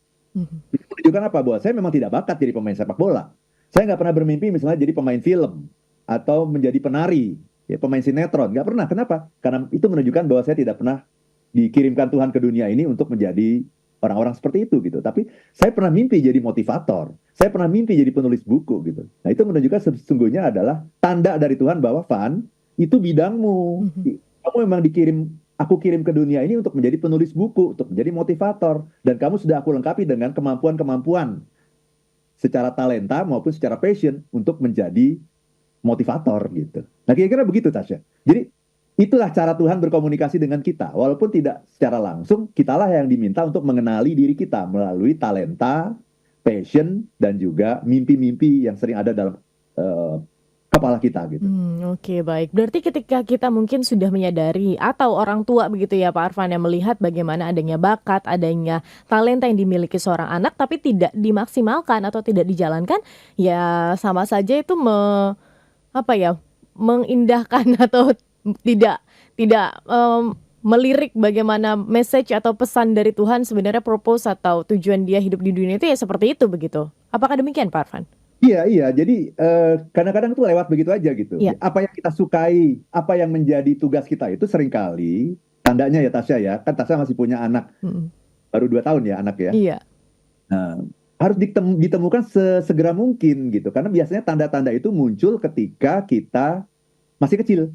Itu menunjukkan apa? Bahwa saya memang tidak bakat jadi pemain sepak bola. Saya nggak pernah bermimpi misalnya jadi pemain film atau menjadi penari, ya, pemain sinetron. Nggak pernah. Kenapa? Karena itu menunjukkan bahwa saya tidak pernah dikirimkan Tuhan ke dunia ini untuk menjadi orang-orang seperti itu gitu. Tapi saya pernah mimpi jadi motivator. Saya pernah mimpi jadi penulis buku gitu. Nah, itu menunjukkan sesungguhnya adalah tanda dari Tuhan bahwa Van, itu bidangmu. Kamu memang aku kirim ke dunia ini untuk menjadi penulis buku, untuk menjadi motivator. Dan kamu sudah aku lengkapi dengan kemampuan-kemampuan secara talenta maupun secara passion untuk menjadi motivator gitu. Nah, kira-kira begitu, Tasya. Jadi itulah cara Tuhan berkomunikasi dengan kita. Walaupun tidak secara langsung, kitalah yang diminta untuk mengenali diri kita melalui talenta, passion, dan juga mimpi-mimpi yang sering ada dalam kepala kita gitu. Oke, baik. Berarti ketika kita mungkin sudah menyadari atau orang tua begitu ya Pak Arfan yang melihat bagaimana adanya bakat, adanya talenta yang dimiliki seorang anak tapi tidak dimaksimalkan atau tidak dijalankan, ya sama saja itu mengindahkan atau tidak melirik bagaimana message atau pesan dari Tuhan sebenarnya purpose atau tujuan dia hidup di dunia itu ya seperti itu begitu. Apakah demikian Pak Arfan? Iya. Jadi kadang-kadang itu lewat begitu aja gitu. Iya. Apa yang kita sukai, apa yang menjadi tugas kita itu seringkali tandanya ya Tasya ya. Kan Tasya masih punya anak. Baru 2 tahun ya anak ya. Iya. Nah, harus ditemukan sesegera mungkin gitu. Karena biasanya tanda-tanda itu muncul ketika kita masih kecil.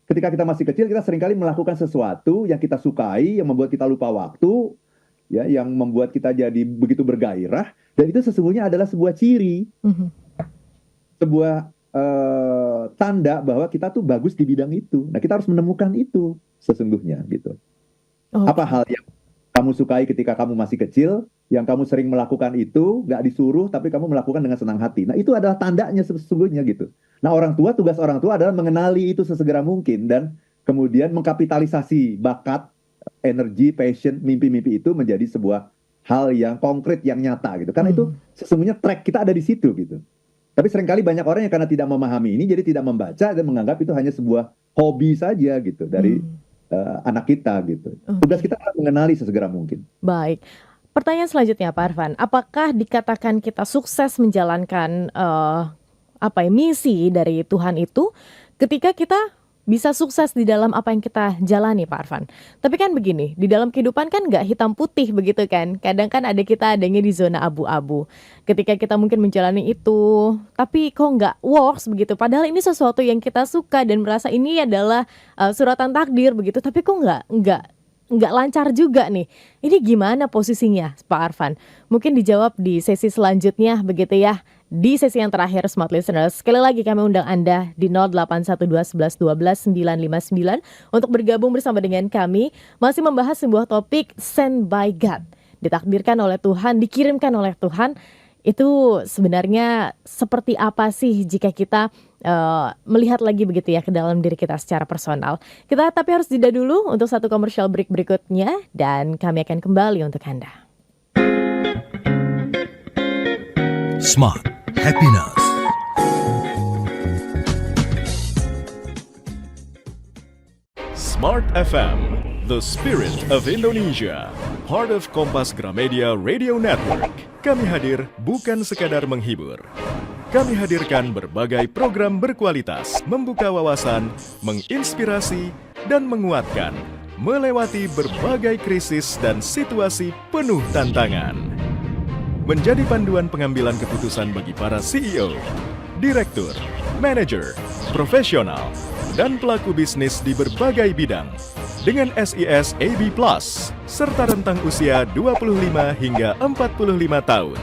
Ketika kita masih kecil, kita seringkali melakukan sesuatu yang kita sukai, yang membuat kita lupa waktu, ya, yang membuat kita jadi begitu bergairah, dan itu sesungguhnya adalah sebuah ciri, sebuah tanda bahwa kita tuh bagus di bidang itu. Nah, kita harus menemukan itu sesungguhnya gitu. Apa hal yang kamu sukai ketika kamu masih kecil, yang kamu sering melakukan itu, nggak disuruh, tapi kamu melakukan dengan senang hati. Nah, itu adalah tandanya sesungguhnya gitu. Nah, tugas orang tua adalah mengenali itu sesegera mungkin dan kemudian mengkapitalisasi bakat, energi, passion, mimpi-mimpi itu menjadi sebuah hal yang konkret, yang nyata gitu. Karena itu sesungguhnya track kita ada di situ gitu. Tapi seringkali banyak orang yang karena tidak memahami ini, jadi tidak membaca dan menganggap itu hanya sebuah hobi saja gitu dari anak kita gitu. Tugas kita adalah mengenali sesegera mungkin. Baik. Pertanyaan selanjutnya Pak Arfan, apakah dikatakan kita sukses menjalankan misi dari Tuhan itu ketika kita bisa sukses di dalam apa yang kita jalani Pak Arfan? Tapi kan begini, di dalam kehidupan kan nggak hitam putih begitu kan. Kadang kan adanya di zona abu-abu. Ketika kita mungkin menjalani itu, tapi kok nggak works begitu. Padahal ini sesuatu yang kita suka dan merasa ini adalah suratan takdir begitu. Tapi kok nggak lancar juga nih. Ini gimana posisinya Pak Arfan? Mungkin dijawab di sesi selanjutnya begitu ya. Di sesi yang terakhir Smart Listeners, sekali lagi kami undang Anda di 0812 11 12 959 untuk bergabung bersama dengan kami, masih membahas sebuah topik Sent by God. Ditakdirkan oleh Tuhan, dikirimkan oleh Tuhan. Itu sebenarnya seperti apa sih jika kita melihat lagi begitu ya ke dalam diri kita secara personal. Kita tapi harus jeda dulu untuk satu commercial break berikutnya dan kami akan kembali untuk Anda. Smart Happiness. Smart FM, the spirit of Indonesia. Part of Kompas Gramedia Radio Network. Kami hadir bukan sekadar menghibur. Kami hadirkan berbagai program berkualitas, membuka wawasan, menginspirasi, dan menguatkan melewati berbagai krisis dan situasi penuh tantangan. Menjadi panduan pengambilan keputusan bagi para CEO, direktur, manajer, profesional, dan pelaku bisnis di berbagai bidang. Dengan SIS AB Plus, serta rentang usia 25 hingga 45 tahun.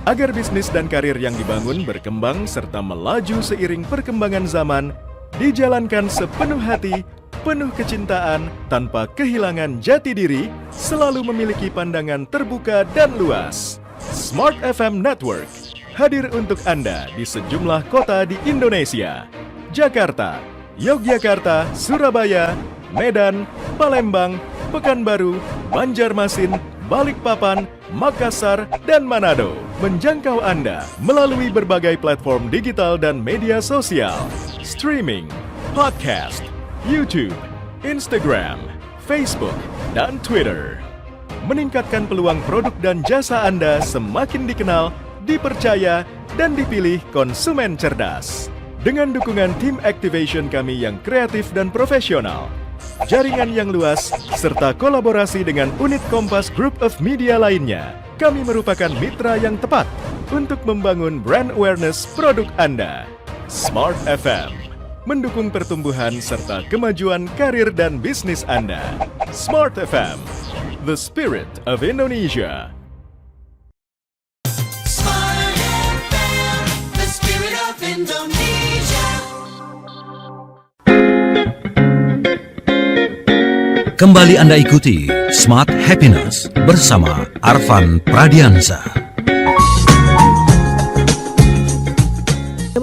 Agar bisnis dan karir yang dibangun berkembang serta melaju seiring perkembangan zaman, dijalankan sepenuh hati, penuh kecintaan, tanpa kehilangan jati diri, selalu memiliki pandangan terbuka dan luas. Smart FM Network hadir untuk Anda di sejumlah kota di Indonesia. Jakarta, Yogyakarta, Surabaya, Medan, Palembang, Pekanbaru, Banjarmasin, Balikpapan, Makassar, dan Manado. Menjangkau Anda melalui berbagai platform digital dan media sosial, streaming, podcast, YouTube, Instagram, Facebook, dan Twitter. Meningkatkan peluang produk dan jasa Anda semakin dikenal, dipercaya, dan dipilih konsumen cerdas. Dengan dukungan tim activation kami yang kreatif dan profesional, jaringan yang luas, serta kolaborasi dengan unit Kompas Group of Media lainnya, kami merupakan mitra yang tepat untuk membangun brand awareness produk Anda. Smart FM mendukung pertumbuhan serta kemajuan karir dan bisnis Anda. Smart FM, the spirit of Indonesia. Smart FM, the spirit of Indonesia. Kembali Anda ikuti Smart Happiness bersama Arfan Pradiansa.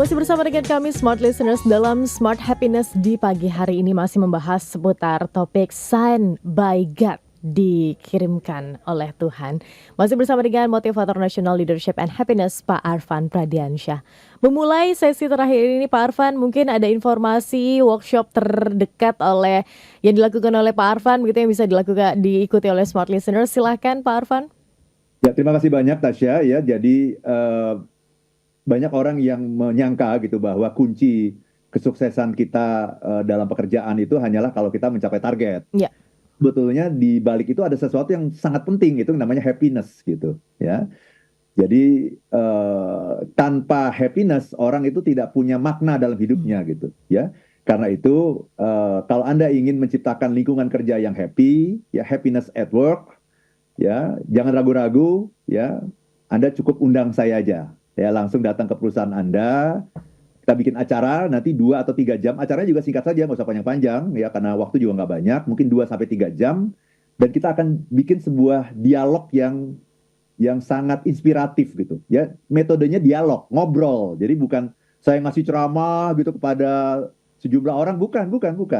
Masih bersama dengan kami Smart Listeners dalam Smart Happiness di pagi hari ini masih membahas seputar topik Sign by God, dikirimkan oleh Tuhan. Masih bersama dengan motivator nasional leadership and happiness Pak Arfan Pradiansyah. Memulai sesi terakhir ini Pak Arfan, mungkin ada informasi workshop terdekat yang dilakukan oleh Pak Arfan begitu yang bisa diikuti oleh Smart Listeners. Silahkan Pak Arfan. Ya, terima kasih banyak Tasya. Ya, jadi banyak orang yang menyangka gitu bahwa kunci kesuksesan kita dalam pekerjaan itu hanyalah kalau kita mencapai target. Ya. Sebetulnya di balik itu ada sesuatu yang sangat penting, itu namanya happiness gitu ya. Jadi tanpa happiness orang itu tidak punya makna dalam hidupnya gitu ya. Karena itu kalau Anda ingin menciptakan lingkungan kerja yang happy, ya happiness at work, ya jangan ragu-ragu ya. Anda cukup undang saya aja. Ya, langsung datang ke perusahaan Anda, kita bikin acara nanti 2 atau 3 jam, acaranya juga singkat saja, nggak usah panjang-panjang, ya karena waktu juga nggak banyak, mungkin 2-3 jam, dan kita akan bikin sebuah dialog yang sangat inspiratif gitu, ya metodenya dialog, ngobrol, jadi bukan saya ngasih ceramah gitu kepada sejumlah orang, bukan,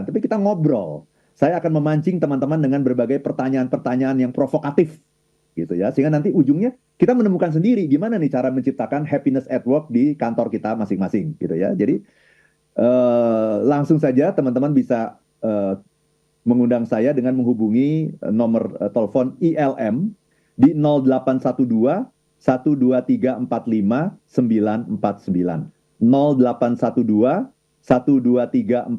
tapi kita ngobrol. Saya akan memancing teman-teman dengan berbagai pertanyaan-pertanyaan yang provokatif, gitu ya, sehingga nanti ujungnya kita menemukan sendiri gimana nih cara menciptakan happiness at work di kantor kita masing-masing gitu ya. Jadi langsung saja teman-teman bisa mengundang saya dengan menghubungi nomor telepon ILM di 0812 12345 949 0812 12345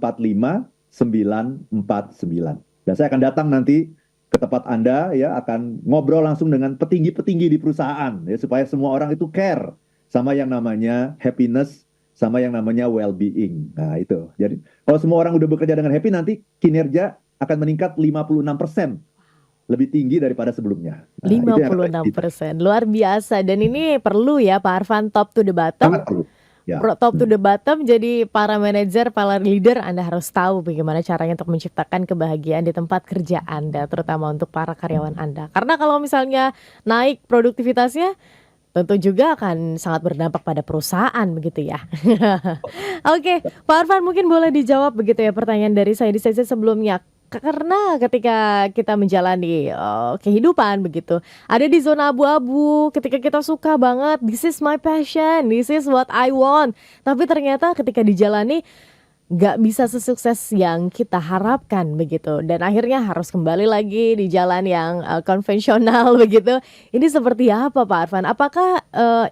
949. Dan saya akan datang nanti ke tempat Anda, ya akan ngobrol langsung dengan petinggi-petinggi di perusahaan ya, supaya semua orang itu care sama yang namanya happiness, sama yang namanya well-being. Nah itu, jadi kalau semua orang udah bekerja dengan happy, nanti kinerja akan meningkat 56%, lebih tinggi daripada sebelumnya. Nah, 56%, luar biasa. Dan ini perlu ya Pak Arfan, top to the bottom. Sangat perlu. Ya. Top to the bottom, jadi para manajer, para leader, Anda harus tahu bagaimana caranya untuk menciptakan kebahagiaan di tempat kerja Anda, terutama untuk para karyawan Anda. Karena kalau misalnya naik produktivitasnya, tentu juga akan sangat berdampak pada perusahaan begitu ya. Oke, Pak Arfan mungkin boleh dijawab begitu ya pertanyaan dari saya di sesi sebelumnya. Karena ketika kita menjalani kehidupan begitu, ada di zona abu-abu, ketika kita suka banget, this is my passion, this is what I want. Tapi ternyata ketika dijalani gak bisa sesukses yang kita harapkan begitu. Dan akhirnya harus kembali lagi di jalan yang konvensional begitu. Ini seperti apa Pak Arfan? Apakah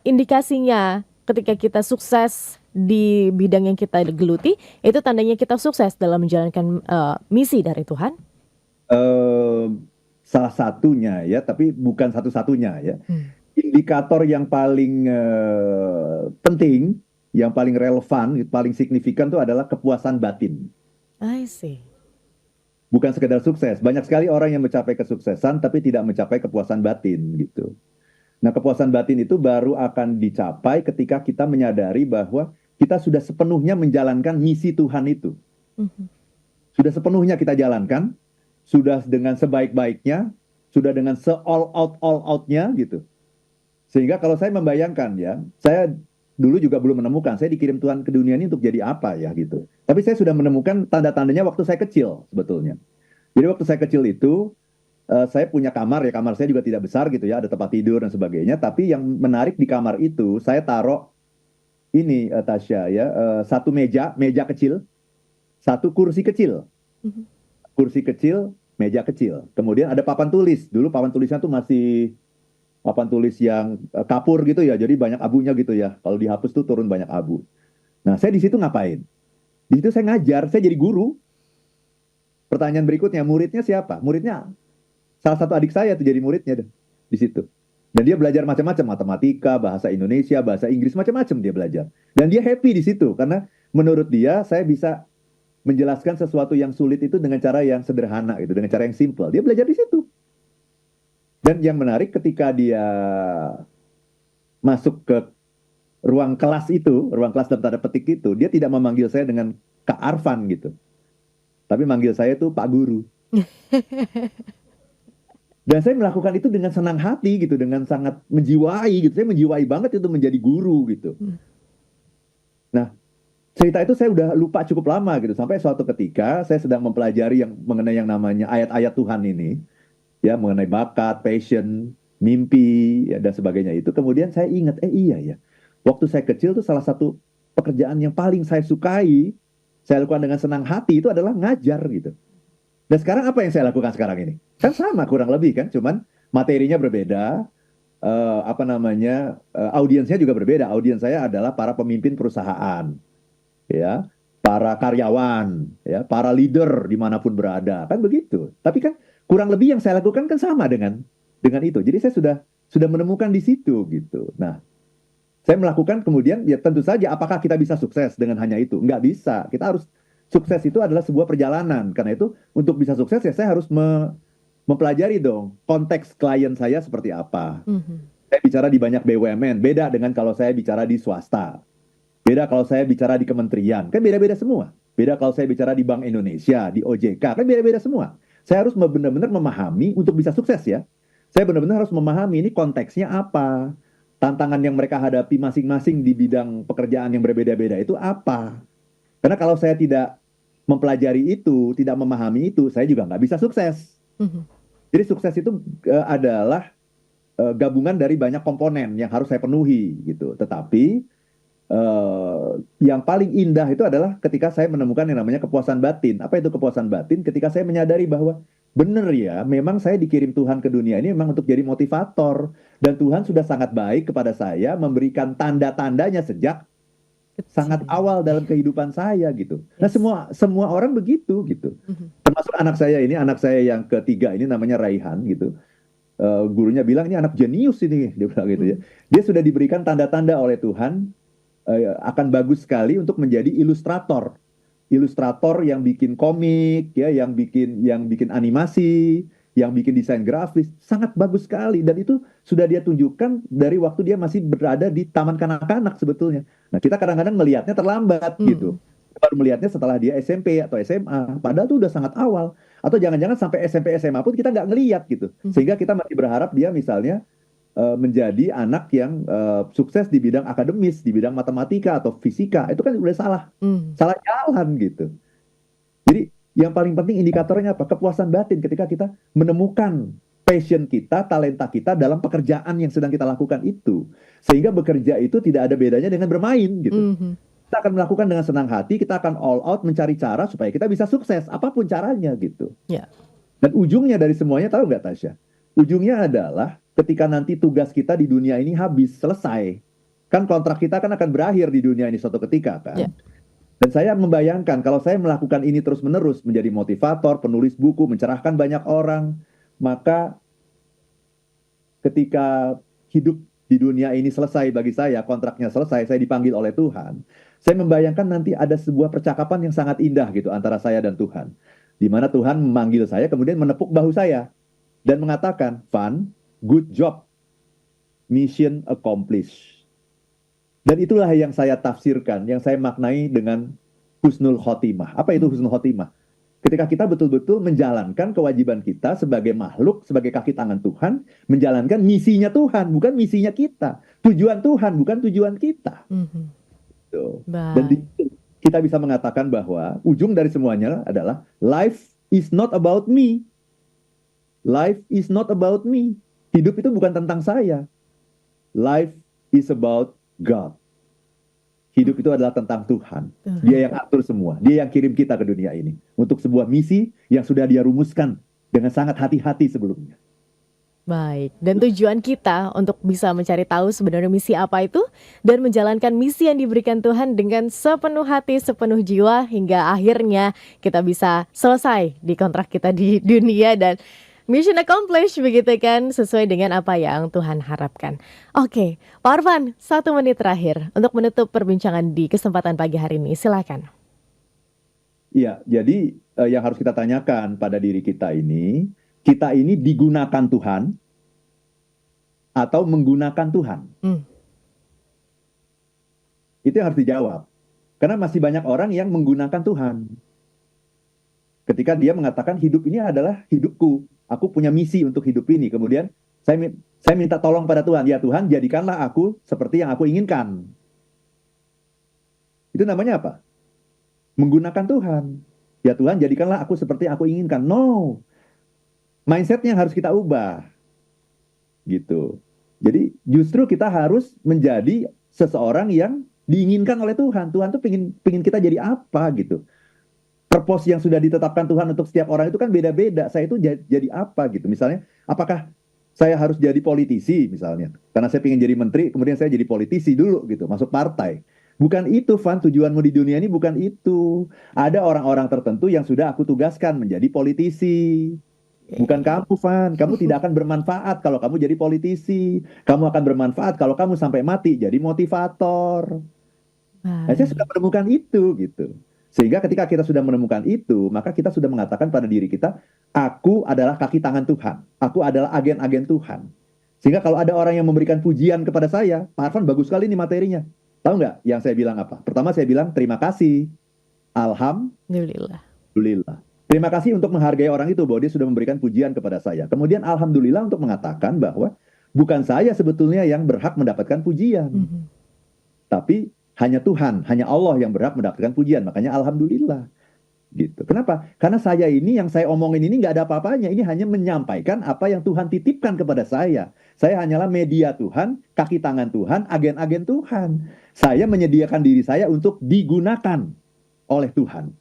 indikasinya ketika kita sukses di bidang yang kita geluti, itu tandanya kita sukses dalam menjalankan misi dari Tuhan? eh, salah satunya ya, tapi bukan satu-satunya ya. Hmm. Indikator yang paling penting, yang paling relevan, paling signifikan itu adalah kepuasan batin. I see. Bukan sekedar sukses. Banyak sekali orang yang mencapai kesuksesan tapi tidak mencapai kepuasan batin gitu. Nah, kepuasan batin itu baru akan dicapai ketika kita menyadari bahwa kita sudah sepenuhnya menjalankan misi Tuhan itu. Mhm. Sudah sepenuhnya kita jalankan, sudah dengan sebaik-baiknya, sudah dengan all out-nya gitu. Sehingga kalau saya membayangkan ya, saya dulu juga belum menemukan, saya dikirim Tuhan ke dunia ini untuk jadi apa ya gitu. Tapi saya sudah menemukan tanda-tandanya waktu saya kecil sebetulnya. Jadi waktu saya kecil itu, saya punya kamar ya, kamar saya juga tidak besar gitu ya, ada tempat tidur dan sebagainya. Tapi yang menarik di kamar itu, saya taruh ini Tasya ya, satu meja kecil, satu kursi kecil. Mhm. Kursi kecil, meja kecil. Kemudian ada papan tulis. Dulu papan tulisnya tuh masih papan tulis yang kapur gitu ya, jadi banyak abunya gitu ya. Kalau dihapus tuh turun banyak abu. Nah, saya di situ ngapain? Di situ saya ngajar, saya jadi guru. Pertanyaan berikutnya, muridnya siapa? Muridnya salah satu adik saya tuh jadi muridnya deh, di situ. Dan dia belajar macam-macam, matematika, bahasa Indonesia, bahasa Inggris, macam-macam dia belajar. Dan dia happy di situ, karena menurut dia saya bisa menjelaskan sesuatu yang sulit itu dengan cara yang sederhana, gitu, dengan cara yang simple. Dia belajar di situ. Dan yang menarik ketika dia masuk ke ruang kelas itu, ruang kelas dalam tanda petik itu, dia tidak memanggil saya dengan Kak Arfan gitu. Tapi manggil saya tuh Pak Guru. Dan saya melakukan itu dengan senang hati gitu, dengan sangat menjiwai gitu. Saya menjiwai banget itu menjadi guru gitu. Nah, cerita itu saya udah lupa cukup lama gitu. Sampai suatu ketika saya sedang mempelajari yang mengenai yang namanya ayat-ayat Tuhan ini. Ya, mengenai bakat, passion, mimpi, ya, dan sebagainya itu. Kemudian saya ingat, iya ya. Waktu saya kecil tuh salah satu pekerjaan yang paling saya sukai, saya lakukan dengan senang hati itu adalah ngajar gitu. Dan sekarang apa yang saya lakukan sekarang ini? Kan sama kurang lebih kan, cuman materinya berbeda, audiensnya juga berbeda. Audiens saya adalah para pemimpin perusahaan, ya, para karyawan, ya, para leader dimanapun berada, kan begitu. Tapi kan kurang lebih yang saya lakukan kan sama dengan itu. Jadi saya sudah menemukan di situ gitu. Nah, saya melakukan kemudian ya tentu saja apakah kita bisa sukses dengan hanya itu? Nggak bisa. Kita harus sukses itu adalah sebuah perjalanan. Karena itu untuk bisa sukses ya saya harus mempelajari dong konteks klien saya seperti apa. Mhm. Saya bicara di banyak BUMN, beda dengan kalau saya bicara di swasta. Beda kalau saya bicara di kementerian, kan beda-beda semua. Beda kalau saya bicara di Bank Indonesia, di OJK, kan beda-beda semua. Saya harus benar-benar memahami untuk bisa sukses ya. Saya benar-benar harus memahami ini konteksnya apa. Tantangan yang mereka hadapi masing-masing di bidang pekerjaan yang berbeda-beda itu apa. Karena kalau saya tidak mempelajari itu, tidak memahami itu, saya juga nggak bisa sukses. Mhm. Jadi sukses itu adalah gabungan dari banyak komponen yang harus saya penuhi gitu. Tetapi yang paling indah itu adalah ketika saya menemukan yang namanya kepuasan batin. Apa itu kepuasan batin? Ketika saya menyadari bahwa benar ya, memang saya dikirim Tuhan ke dunia ini memang untuk jadi motivator. Dan Tuhan sudah sangat baik kepada saya, memberikan tanda-tandanya sejak sangat Kecil. awal dalam kehidupan saya gitu. Nah, Yes. semua orang begitu gitu. Mhm. Termasuk anak saya yang ketiga ini namanya Raihan gitu. Gurunya bilang ini anak jenius ini, dia bilang gitu ya. Dia sudah diberikan tanda-tanda oleh Tuhan akan bagus sekali untuk menjadi ilustrator. Ilustrator yang bikin komik ya, yang bikin animasi, yang bikin desain grafis, sangat bagus sekali dan itu sudah dia tunjukkan dari waktu dia masih berada di taman kanak-kanak sebetulnya. Nah, kita kadang-kadang melihatnya terlambat gitu. Baru melihatnya setelah dia SMP atau SMA, padahal itu udah sangat awal. Atau jangan-jangan sampai SMP SMA pun kita nggak ngelihat gitu. Sehingga kita masih berharap dia misalnya menjadi anak yang sukses di bidang akademis, di bidang matematika atau fisika. Itu kan udah salah jalan gitu. Jadi yang paling penting indikatornya apa? Kepuasan batin ketika kita menemukan passion kita, talenta kita dalam pekerjaan yang sedang kita lakukan itu. Sehingga bekerja itu tidak ada bedanya dengan bermain gitu. Mhm. Kita akan melakukan dengan senang hati, kita akan all out mencari cara supaya kita bisa sukses, apapun caranya gitu. Ya. Dan ujungnya dari semuanya tahu nggak Tasya? Ujungnya adalah ketika nanti tugas kita di dunia ini habis, selesai. Kan kontrak kita kan akan berakhir di dunia ini suatu ketika kan. Ya. Dan saya membayangkan kalau saya melakukan ini terus-menerus, menjadi motivator, penulis buku, mencerahkan banyak orang, maka ketika hidup di dunia ini selesai bagi saya, kontraknya selesai, saya dipanggil oleh Tuhan, saya membayangkan nanti ada sebuah percakapan yang sangat indah gitu antara saya dan Tuhan. Di mana Tuhan memanggil saya, kemudian menepuk bahu saya dan mengatakan, "Van, good job. Mission accomplished." Dan itulah yang saya tafsirkan, yang saya maknai dengan husnul khotimah. Apa itu husnul khotimah? Ketika kita betul-betul menjalankan kewajiban kita sebagai makhluk, sebagai kaki tangan Tuhan, menjalankan misinya Tuhan, bukan misinya kita. Tujuan Tuhan, bukan tujuan kita. Tuh. Dan kita bisa mengatakan bahwa ujung dari semuanya adalah life is not about me. Life is not about me. Hidup itu bukan tentang saya. Life is about God. Hidup itu adalah tentang Tuhan. Dia yang atur semua. Dia yang kirim kita ke dunia ini untuk sebuah misi yang sudah Dia rumuskan dengan sangat hati-hati sebelumnya. Baik, dan tujuan kita untuk bisa mencari tahu sebenarnya misi apa itu dan menjalankan misi yang diberikan Tuhan dengan sepenuh hati, sepenuh jiwa hingga akhirnya kita bisa selesai di kontrak kita di dunia dan mission accomplished begitu kan, sesuai dengan apa yang Tuhan harapkan. Oke, Pak Arfan, 1 menit terakhir untuk menutup perbincangan di kesempatan pagi hari ini, silakan. Iya, jadi yang harus kita tanyakan pada diri kita ini digunakan Tuhan atau menggunakan Tuhan? Itu yang harus dijawab. Karena masih banyak orang yang menggunakan Tuhan. Ketika dia mengatakan hidup ini adalah hidupku, aku punya misi untuk hidup ini. Kemudian saya minta tolong pada Tuhan, ya Tuhan jadikanlah aku seperti yang aku inginkan. Itu namanya apa? Menggunakan Tuhan. Ya Tuhan jadikanlah aku seperti yang aku inginkan. No. Mindsetnya harus kita ubah. Gitu. Jadi justru kita harus menjadi seseorang yang diinginkan oleh Tuhan. Tuhan tuh pengen kita jadi apa gitu. Purpose yang sudah ditetapkan Tuhan untuk setiap orang itu kan beda-beda. Saya itu jadi apa gitu. Misalnya, apakah saya harus jadi politisi misalnya? Karena saya pengen jadi menteri, kemudian saya jadi politisi dulu gitu, masuk partai. Bukan itu, Van. Tujuanmu di dunia ini bukan itu. Ada orang-orang tertentu yang sudah aku tugaskan menjadi politisi. Bukan kamu, Van. Kamu tidak akan bermanfaat kalau kamu jadi politisi. Kamu akan bermanfaat kalau kamu sampai mati jadi motivator. Nah, saya sudah menemukan itu gitu. Sehingga ketika kita sudah menemukan itu, maka kita sudah mengatakan pada diri kita, aku adalah kaki tangan Tuhan. Aku adalah agen-agen Tuhan. Sehingga kalau ada orang yang memberikan pujian kepada saya, Pak Arfan bagus sekali nih materinya. Tahu nggak yang saya bilang apa? Pertama saya bilang terima kasih. Alhamdulillah. Terima kasih untuk menghargai orang itu bahwa dia sudah memberikan pujian kepada saya. Kemudian alhamdulillah untuk mengatakan bahwa bukan saya sebetulnya yang berhak mendapatkan pujian. Tapi hanya Tuhan, hanya Allah yang berhak mendapatkan pujian. Makanya alhamdulillah. Gitu. Kenapa? Karena saya ini, yang saya omongin ini nggak ada apa-apanya. Ini hanya menyampaikan apa yang Tuhan titipkan kepada saya. Saya hanyalah media Tuhan, kaki tangan Tuhan, agen-agen Tuhan. Saya menyediakan diri saya untuk digunakan oleh Tuhan.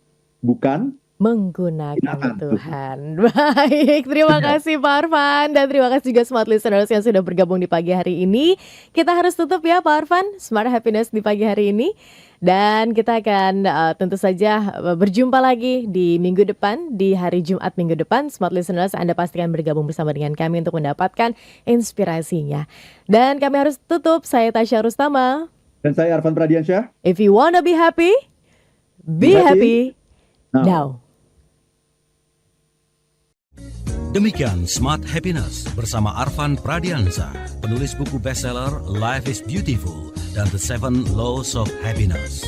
Bukan menggunakan Tuhan. Baik, terima kasih Pak Arfan. Dan terima kasih juga Smart Listeners yang sudah bergabung di pagi hari ini. Kita harus tutup ya Pak Arfan, Smart Happiness di pagi hari ini. Dan kita akan tentu saja berjumpa lagi di minggu depan, di hari Jumat minggu depan. Smart Listeners, Anda pastikan bergabung bersama dengan kami untuk mendapatkan inspirasinya. Dan kami harus tutup, saya Tasya Rustama. Dan saya Arfan Pradiansyah. If you wanna be happy, be happy now. Demikian Smart Happiness bersama Arfan Pradiansa, penulis buku bestseller Life is Beautiful dan The 7 Laws of Happiness.